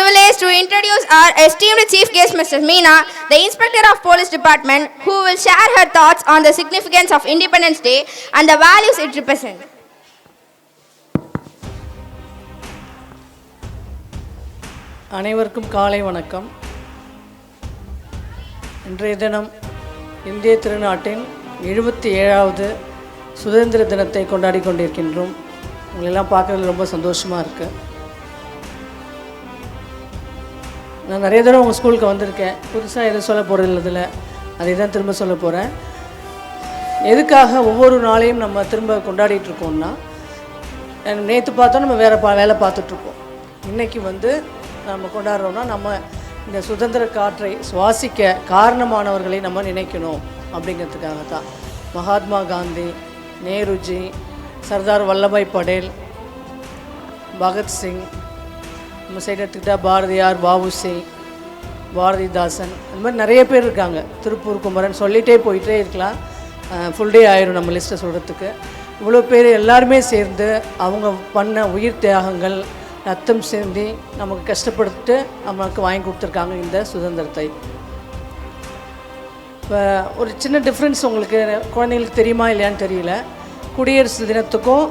privilege to introduce our esteemed Chief Guest, Mrs. Meena, the Inspector of Police Department, who will share her thoughts on the significance of Independence Day and the values it represents. அனைவருக்கும் காலை வணக்கம். இன்றைய தினம் இந்திய திருநாட்டின் 77வது சுதந்திர தினத்தை கொண்டாடி கொண்டிருக்கின்றோம். உங்களெல்லாம் பார்க்குறதுல ரொம்ப சந்தோஷமாக இருக்குது. நான் நிறைய தடவை உங்கள் ஸ்கூலுக்கு வந்திருக்கேன். புதுசாக எதுவும் சொல்ல போகிறது இதில் அதை தான் திரும்ப சொல்ல போகிறேன். எதுக்காக ஒவ்வொரு நாளையும் நம்ம திரும்ப கொண்டாடிட்டுருக்கோம்னா, நேற்று பார்த்தோம் நம்ம வேறு வேலை பார்த்துட்ருப்போம். இன்றைக்கி நம்ம கொண்டாடுறோம்னா நம்ம இந்த சுதந்திர காற்றை சுவாசிக்க காரணமானவர்களை நம்ம நினைக்கணும் அப்படிங்கிறதுக்காக தான். மகாத்மா காந்தி, நேருஜி, சர்தார் வல்லபாய் படேல், பகத்சிங், நம்ம சைடு எடுத்துக்கிட்டால் பாரதியார், வஉசி, பாரதிதாசன், அந்த மாதிரி நிறைய பேர் இருக்காங்க. திருப்பூர் குமரன், சொல்லிகிட்டே போயிட்டே இருக்கலாம். ஃபுல் டே ஆயிரும் நம்ம லிஸ்ட்டை சொல்கிறதுக்கு. இவ்வளோ பேர் எல்லாருமே சேர்ந்து அவங்க பண்ண உயிர் தியாகங்கள், ரத்தம் சேர்ந்து நமக்கு கஷ்டப்படுத்திட்டு நமக்கு வாங்கி கொடுத்துருக்காங்க இந்த சுதந்திரத்தை. இப்போ ஒரு சின்ன டிஃப்ரென்ஸ் உங்களுக்கு குழந்தைங்களுக்கு தெரியுமா இல்லையான்னு தெரியல. குடியரசு தினத்துக்கும்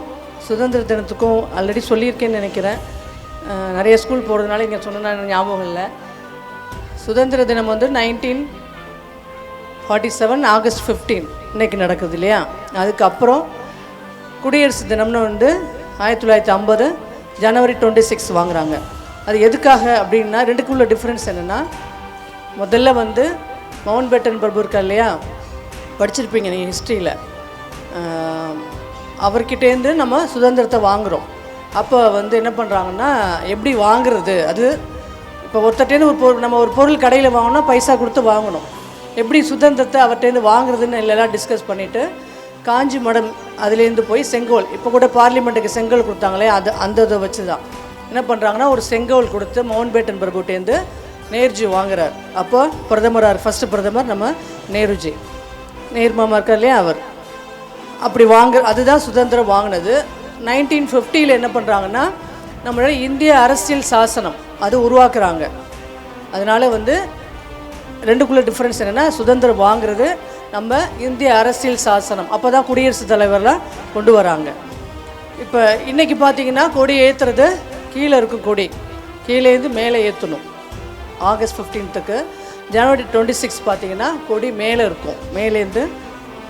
சுதந்திர தினத்துக்கும் ஆல்ரெடி சொல்லியிருக்கேன்னு நினைக்கிறேன். நிறைய ஸ்கூல் போகிறதுனால இங்கே சொன்னா ஞாபகம் இல்லை. சுதந்திர தினம் 1947 ஆகஸ்ட் 15 இன்றைக்கி நடக்குது இல்லையா. அதுக்கப்புறம் குடியரசு தினம்னு 1950 ஜனவரி 26 வாங்குகிறாங்க. அது எதுக்காக அப்படின்னா, ரெண்டுக்குள்ள டிஃப்ரென்ஸ் என்னென்னா, முதல்ல மவுண்ட் பேட்டன் பிரபு இருக்கா இல்லையா, படிச்சிருப்பீங்க நீங்கள் ஹிஸ்ட்ரியில். அவர்கிட்டேருந்து நம்ம சுதந்திரத்தை வாங்குகிறோம். அப்போ என்ன பண்ணுறாங்கன்னா, எப்படி வாங்குறது, அது இப்போ ஒருத்தட்டேருந்து நம்ம ஒரு பொருள் கடையில் வாங்கினா பைசா கொடுத்து வாங்கணும். எப்படி சுதந்திரத்தை அவர்கிட்டேருந்து வாங்குறதுன்னு எல்லாம் டிஸ்கஸ் பண்ணிவிட்டு, காஞ்சி மடம் அதுலேருந்து போய் செங்கோல், இப்போ கூட பார்லிமெண்ட்டுக்கு செங்கோல் கொடுத்தாங்களே, அந்த இதை வச்சு தான் என்ன பண்ணுறாங்கன்னா, ஒரு செங்கோல் கொடுத்து மவுண்ட் பேட்டன் பிரபுட்டேருந்து நேருஜி வாங்குறார். அப்போ பிரதமரார், ஃபஸ்ட்டு பிரதமர் நம்ம நேருஜி, நேரு மாமா இருக்கார் இல்லையா, அவர் அப்படி அதுதான் சுதந்திரம் வாங்கினது. 1950 என்ன பண்ணுறாங்கன்னா, நம்மளோட இந்திய அரசியல் சாசனம் அது உருவாக்குறாங்க. அதனால் ரெண்டுக்குள்ள டிஃப்ரென்ஸ் என்னென்னா, சுதந்திரம் வாங்குறது நம்ம இந்திய அரசியல் சாசனம், அப்போ தான் குடியரசுத் தலைவர்லாம் கொண்டு வராங்க. இப்போ இன்றைக்கி பார்த்திங்கன்னா, கொடி ஏற்றுறது கீழே இருக்கும், கொடி கீழேருந்து மேலே ஏற்றணும். ஆகஸ்ட் 15க்கு ஜனவரி 26 பார்த்திங்கன்னா கொடி மேலே இருக்கும்,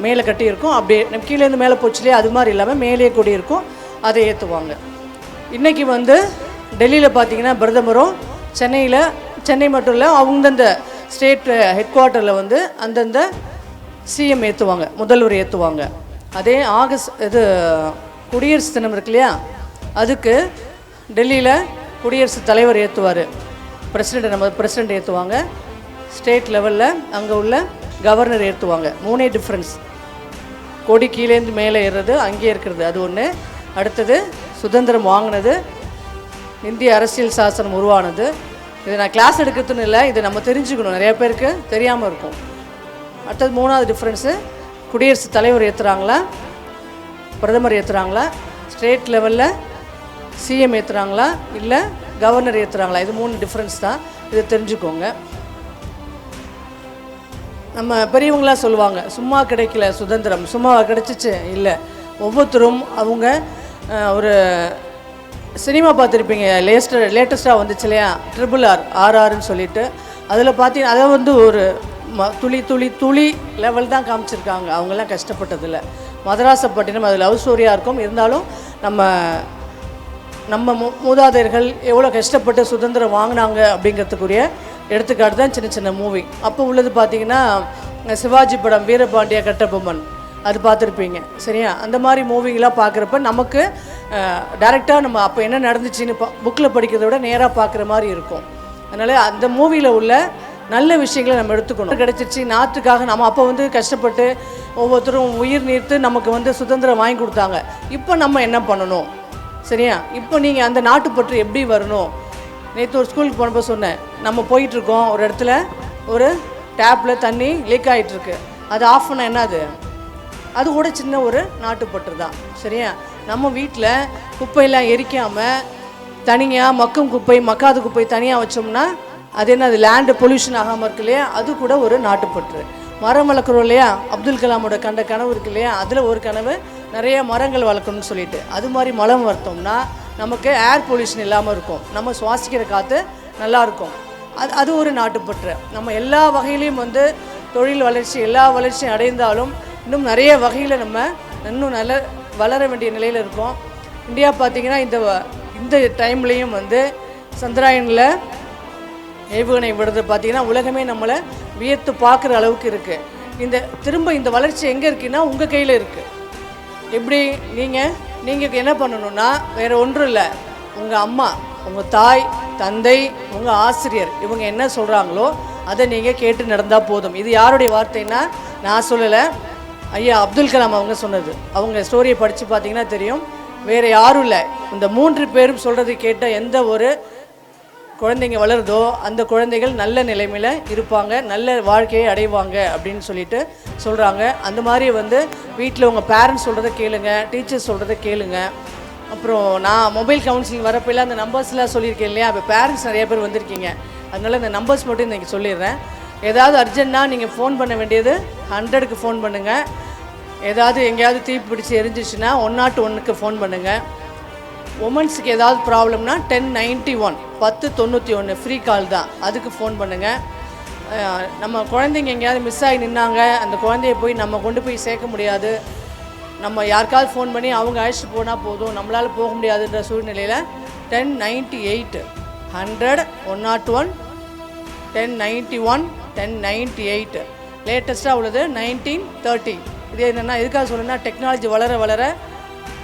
மேலே கட்டி இருக்கும். அப்படியே நம்ம கீழேருந்து மேலே போச்சுலேயே, அது மாதிரி இல்லாமல் மேலே கொடி இருக்கும், அதை ஏற்றுவாங்க. இன்றைக்கி டெல்லியில் பார்த்திங்கன்னா பிரதமரும், சென்னை மட்டும் இல்லை, அந்தந்த ஸ்டேட் ஹெட் குவார்ட்டரில் அந்தந்த சிஎம் ஏற்றுவாங்க, முதல்வர் ஏற்றுவாங்க. அதே குடியரசு தினம் இருக்கு இல்லையா, அதுக்கு டெல்லியில் குடியரசுத் தலைவர் ஏற்றுவார், நம்ம பிரசிடெண்ட் ஏற்றுவாங்க, ஸ்டேட் லெவலில் அங்கே உள்ள கவர்னர் ஏற்றுவாங்க. 3 டிஃப்ரென்ஸ். கொடி கீழேருந்து மேலே ஏறுறது, அங்கேயே இருக்கிறது, அது ஒன்று. அடுத்தது சுதந்திரம் வாங்கினது, இந்திய அரசியல் சாசனம் உருவானது. இது நான் கிளாஸ் எடுக்கிறதுன்னு இல்லை, இதை நம்ம தெரிஞ்சுக்கணும், நிறைய பேருக்கு தெரியாமல் இருக்கும். அடுத்தது 3வது டிஃப்ரென்ஸு, குடியரசுத் தலைவர் ஏற்றுறாங்களா, பிரதமர் ஏற்றுறாங்களா, ஸ்டேட் லெவலில் சிஎம் ஏற்றுறாங்களா, இல்லை கவர்னர் ஏற்றுறாங்களா, இது 3 டிஃப்ரென்ஸ் தான். இதை தெரிஞ்சுக்கோங்க. நம்ம பெரியவங்களாம் சொல்லுவாங்க, சும்மா கிடைக்கல சுதந்திரம், சும்மா கிடைச்சிச்சு இல்லை. ஒவ்வொருத்தரும் அவங்க ஒரு சினிமா பார்த்துருப்பீங்க, லேட்டஸ்ட்டாக வந்துச்சு இல்லையா, RRRன்னு சொல்லிட்டு. அதில் பார்த்தீங்கன்னா அதை ஒரு துளி லெவல் தான் காமிச்சிருக்காங்க. அவங்கெல்லாம் கஷ்டப்பட்டதில்ல. மதராசப்பட்டினம் அது லவ் ஸ்டோரியாக இருக்கும், இருந்தாலும் நம்ம மூதாதையர்கள் எவ்வளோ கஷ்டப்பட்டு சுதந்திரம் வாங்கினாங்க அப்படிங்கிறதுக்குரிய எடுத்துக்காட்டு தான் சின்ன சின்ன மூவி. அப்போ உள்ளது பார்த்திங்கன்னா, சிவாஜி படம் வீரபாண்டிய கட்டபொம்மன், அது பார்த்துருப்பீங்க சரியா. அந்த மாதிரி மூவிங்கெலாம் பார்க்குறப்ப நமக்கு டைரெக்டாக நம்ம அப்போ என்ன நடந்துச்சுன்னு புக்கில் படிக்கிறத விட நேராக பார்க்குற மாதிரி இருக்கும். அதனால் அந்த மூவியில் உள்ள நல்ல விஷயங்களை நம்ம எடுத்துக்கணும். கிடச்சிருச்சு நாட்டுக்காக, நம்ம அப்போ கஷ்டப்பட்டு ஒவ்வொருத்தரும் உயிர் நீர்த்து நமக்கு சுதந்திரம் வாங்கி கொடுத்தாங்க. இப்போ நம்ம என்ன பண்ணணும் சரியா. இப்போ நீங்கள் அந்த நாட்டுப்பற்று எப்படி வரணும். நேற்று ஒரு ஸ்கூலுக்கு போனப்போ சொன்னேன், நம்ம போயிட்டுருக்கோம் ஒரு இடத்துல, ஒரு டேப்பில் தண்ணி லீக் ஆகிட்டுருக்கு, அது ஆஃப் பண்ண என்னது, அது கூட சின்ன ஒரு நாட்டுப்பற்று தான் சரியா. நம்ம வீட்டில் குப்பையெல்லாம் எரிக்காமல் தனியாக மக்கும் குப்பை மக்காத குப்பை தனியாக வச்சோம்னா அது என்ன, அது லேண்டு பொல்யூஷன் ஆகாமல் இருக்கு இல்லையா, அது கூட ஒரு நாட்டுப்பற்று. மரம் வளர்க்குறோம் இல்லையா, அப்துல் கலாமோட கனவு இருக்கு இல்லையா, அதில் ஒரு கனவு நிறைய மரங்கள் வளர்க்கணும்னு சொல்லிட்டு. அது மாதிரி மரம் வளர்த்தோம்னா நமக்கு ஏர் பொல்யூஷன் இல்லாமல் இருக்கும், நம்ம சுவாசிக்கிற காற்று நல்லாயிருக்கும். அது ஒரு நாட்டுப்பற்று. நம்ம எல்லா வகையிலையும் வந்து தொழில் வளர்ச்சி எல்லா வளர்ச்சியும் அடைந்தாலும் இன்னும் நிறைய வகையில் நம்ம இன்னும் நல்ல வளர வேண்டிய நிலையில் இருக்கோம். இந்தியா பார்த்திங்கன்னா இந்த டைம்லேயும் வந்து சந்திராயனில் ஏவுகணை விடுறது பார்த்திங்கன்னா உலகமே நம்மளை வியத்து பார்க்குற அளவுக்கு இருக்குது. திரும்ப இந்த வளர்ச்சி எங்கே இருக்குன்னா உங்கள் கையில் இருக்குது. எப்படி நீங்கள் என்ன பண்ணணுன்னா வேறு ஒன்றும் இல்லை, உங்கள் அம்மா, உங்கள் தாய், தந்தை, உங்கள் ஆசிரியர் இவங்க என்ன சொல்கிறாங்களோ அதை நீங்கள் கேட்டு நடந்தால் போதும். இது யாருடைய வார்த்தைன்னா நான் சொல்லலை, ஐயா அப்துல் கலாம் அவங்க சொன்னது. அவங்க ஸ்டோரியை படித்து பார்த்தீங்கன்னா தெரியும். வேறு யாரும் இல்லை, இந்த 3 பேரும் சொல்கிறது கேட்ட எந்த ஒரு குழந்தைங்க வளருதோ அந்த குழந்தைகள் நல்ல நிலைமையில் இருப்பாங்க, நல்ல வாழ்க்கையை அடைவாங்க அப்படின்னு சொல்லிட்டு சொல்கிறாங்க. அந்த மாதிரி வந்து வீட்டில் உங்கள் பேரண்ட்ஸ் சொல்கிறத கேளுங்க, டீச்சர்ஸ் சொல்கிறத கேளுங்க. அப்புறம் நான் மொபைல் கவுன்சிலிங் வரப்பெல்லாம் அந்த நம்பர்ஸ்லாம் சொல்லியிருக்கேன் இல்லையா, இப்போ பேரண்ட்ஸ் நிறைய பேர் வந்திருக்கீங்க, அதனால் இந்த நம்பர்ஸ் மட்டும் இன்றைக்கி சொல்லிடுறேன். ஏதாவது அர்ஜென்ட்னா நீங்கள் ஃபோன் பண்ண வேண்டியது 100க்கு ஃபோன் பண்ணுங்கள். ஏதாவது எங்கேயாவது தீ பிடிச்சி எரிஞ்சிச்சுன்னா 101க்கு ஃபோன் பண்ணுங்கள். உமன்ஸுக்கு ஏதாவது ப்ராப்ளம்னா 1091 1091 ஃப்ரீ கால் தான், அதுக்கு ஃபோன் பண்ணுங்கள். நம்ம குழந்தைங்க எங்கேயாவது மிஸ் ஆகி நின்னாங்க, அந்த குழந்தைய போய் நம்ம கொண்டு போய் சேர்க்க முடியாது, நம்ம யாருக்காவது ஃபோன் பண்ணி அவங்க அழைச்சிட்டு போனால் போதும், நம்மளால் போக முடியாதுன்ற சூழ்நிலையில் 1098 100 101 1091 1098 லேட்டஸ்ட்டாக உள்ளது 1930. இது என்னென்னா எதுக்காக சொல்லணும்னா டெக்னாலஜி வளர வளர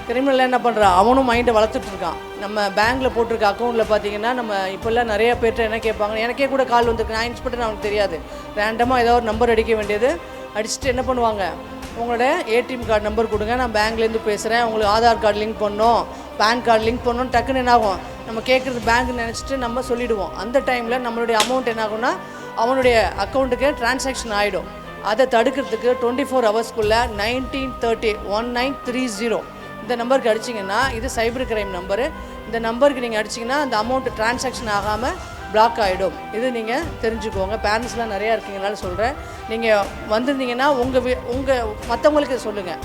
கிரிமினல் என்ன பண்ணுறான், அவனும் மைண்டை வளர்த்துட்ருக்கான். நம்ம பேங்க்கில் போட்டிருக்க அக்கௌண்ட்டில் பார்த்தீங்கன்னா நம்ம இப்போல்லாம் நிறைய பேர்கிட்ட என்ன கேட்பாங்க, எனக்கே கூட கால் வந்துருக்கு, நான் இன்ஸ்பெக்டர் அவனுக்கு தெரியாது, ரேண்டமாக ஏதாவது ஒரு நம்பர் அடிக்க வேண்டியது, அடிச்சுட்டு என்ன பண்ணுவாங்க, உங்களோட ஏடிஎம் கார்டு நம்பர் கொடுங்க, நான் பேங்க்லேருந்து பேசுகிறேன், உங்களுக்கு ஆதார் கார்டு லிங்க் பண்ணணும், பேன் கார்டு லிங்க் பண்ணணும், டக்குன்னு என்ன ஆகும், நம்ம கேட்குறது பேங்க்னு நினச்சிட்டு நம்ம சொல்லிவிடுவோம். அந்த டைமில் நம்மளுடைய அமௌண்ட் என்ன ஆகும்னா அவனுடைய அக்கௌண்ட்டுக்கு டிரான்சாக்ஷன் ஆகிடும். அதை தடுக்கிறதுக்கு 24 ஹவர்ஸ்க்குள்ளே 1930 இந்த நம்பருக்கு அடிச்சிங்கன்னா, இது சைபர் கிரைம் நம்பரு, இந்த நம்பருக்கு நீங்கள் அடிச்சிங்கன்னா அந்த அமௌண்ட்டு டிரான்சாக்ஷன் ஆகாமல் பிளாக் ஆகிடும். இது நீங்கள் தெரிஞ்சுக்கோங்க. பேரண்ட்ஸ்லாம் நிறையா இருக்கீங்கனால சொல்கிறேன். நீங்கள் வந்திருந்தீங்கன்னா உங்கள் மற்றவங்களுக்கு சொல்லுங்கள்.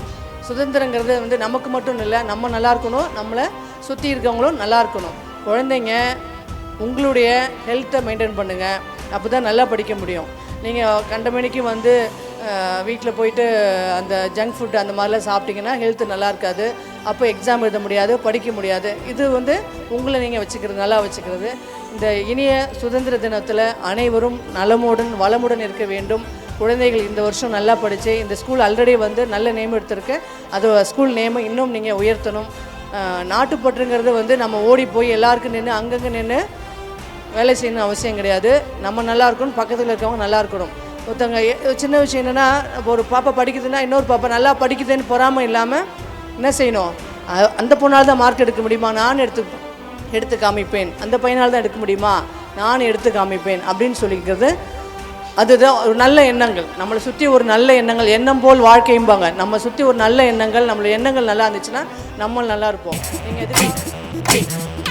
சுதந்திரங்கிறது வந்து நமக்கு மட்டும் இல்லை, நம்ம நல்லா இருக்கணும், நம்மளை சுற்றி இருக்கவங்களும் நல்லா இருக்கணும். குழந்தைங்க உங்களுடைய ஹெல்த்தை மெயின்டைன் பண்ணுங்கள், அப்போ தான் நல்லா படிக்க முடியும். நீங்கள் கண்டமணிக்கு வந்து வீட்டில் போயிட்டு அந்த ஜங்க் ஃபுட் அந்த மாதிரிலாம் சாப்பிட்டிங்கன்னா ஹெல்த்து நல்லா இருக்காது, அப்போ எக்ஸாம் எழுத முடியாது, படிக்க முடியாது. இது வந்து உங்களை நீங்கள் வச்சுக்கிறது, நல்லா வச்சுக்கிறது. இந்த இனிய சுதந்திர தினத்தில் அனைவரும் நலமுடன் வளமுடன் இருக்க வேண்டும். குழந்தைகள் இந்த வருஷம் நல்லா படித்து, இந்த ஸ்கூல் ஆல்ரெடி வந்து நல்ல நேம் எடுத்திருக்கு, அது ஸ்கூல் நேமை இன்னும் நீங்கள் உயர்த்தணும். நாட்டுப்பற்றுங்கிறது வந்து நம்ம ஓடி போய் எல்லாருக்கும் நின்று அங்கங்கே நின்று வேலை செய்யணும் அவசியம் கிடையாது. நம்ம நல்லா இருக்கணும், பக்கத்தில் இருக்கவங்க நல்லா இருக்கணும். ஒருத்தவங்க சின்ன விஷயம் என்னென்னா, இப்போ ஒரு பாப்பா படிக்குதுன்னா இன்னொரு பாப்பா நல்லா படிக்குதுன்னு பொறாமல் இல்லாமல் என்ன செய்யணும், அந்த பொண்ணால் தான் மார்க் எடுக்க முடியுமா, நான் எடுத்து காமிப்பேன், அந்த பையனால் தான் எடுக்க முடியுமா, நான் எடுத்து காமிப்பேன் அப்படின்னு சொல்லிக்கிறது. அதுதான் ஒரு நல்ல எண்ணங்கள். நம்மளை சுற்றி ஒரு நல்ல எண்ணங்கள், எண்ணம் போல் வாழ்க்கையும்பாங்க. நம்ம சுற்றி ஒரு நல்ல எண்ணங்கள், நம்மளோட எண்ணங்கள் நல்லா இருந்துச்சுன்னா நம்ம நல்லா இருப்போம். நீங்கள் எதுக்கு